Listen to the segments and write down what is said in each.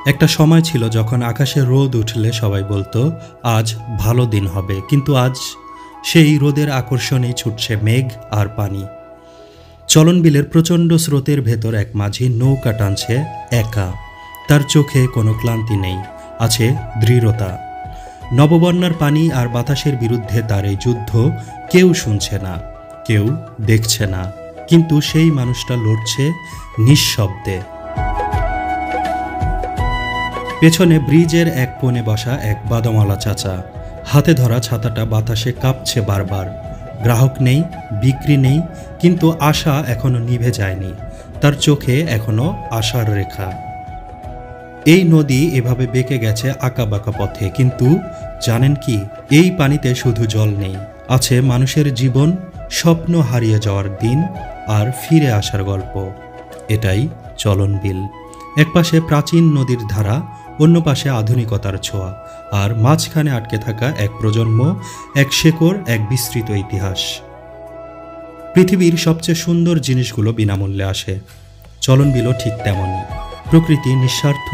একটা সময় ছিল যখন আকাশে রোদ উঠলে সবাই বলতো আজ ভালো দিন হবে, কিন্তু আজ সেই রোদের আকর্ষণেই ছুটছে মেঘ আর পানি। চলন বিলের প্রচণ্ড স্রোতের ভেতর এক মাঝি নৌকা টানছে একা। তার চোখে কোনো ক্লান্তি নেই, আছে দৃঢ়তা। নববন্যার পানি আর বাতাসের বিরুদ্ধে তার এই যুদ্ধ কেউ শুনছে না, কেউ দেখছে না, কিন্তু সেই মানুষটা লড়ছে নিঃশব্দে। পেছনে ব্রিজের এক কোণে বসা এক বাদামওয়ালা চাচা, হাতে ধরা ছাতাটা বাতাসে কাঁপছে বারবার। গ্রাহক নেই, বিক্রি নেই, কিন্তু আশা এখনো নিভে যায়নি। তার চোখে এখনো আশার রেখা। এই নদী এভাবে বেঁকে গেছে আঁকাবাঁকা পথে, কিন্তু জানেন কি, এই পানিতে শুধু জল নেই, আছে মানুষের জীবন, স্বপ্ন হারিয়ে যাওয়ার দিন আর ফিরে আসার গল্প। এটাই চলন বিল। একপাশে প্রাচীন নদীর ধারা, অন্য পাশে আধুনিকতার ছোঁয়া, আর মাঝখানে আটকে থাকা এক প্রজন্ম, এক শেকড়, এক বিস্তৃত ইতিহাস। পৃথিবীর সবচেয়ে সুন্দর জিনিসগুলো বিনামূল্যে আসে, চলন বিলও ঠিক তেমনই। প্রকৃতি নিঃস্বার্থ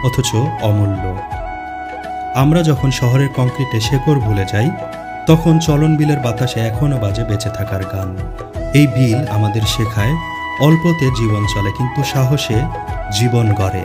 অথচ অমূল্য। আমরা যখন শহরের কংক্রিটে শেকড় ভুলে যাই, তখন চলন বিলের বাতাসে এখনও বাজে বেঁচে থাকার গান। এই বিল আমাদের শেখায় অল্পতে জীবন চলে, কিন্তু সাহসে জীবন গড়ে।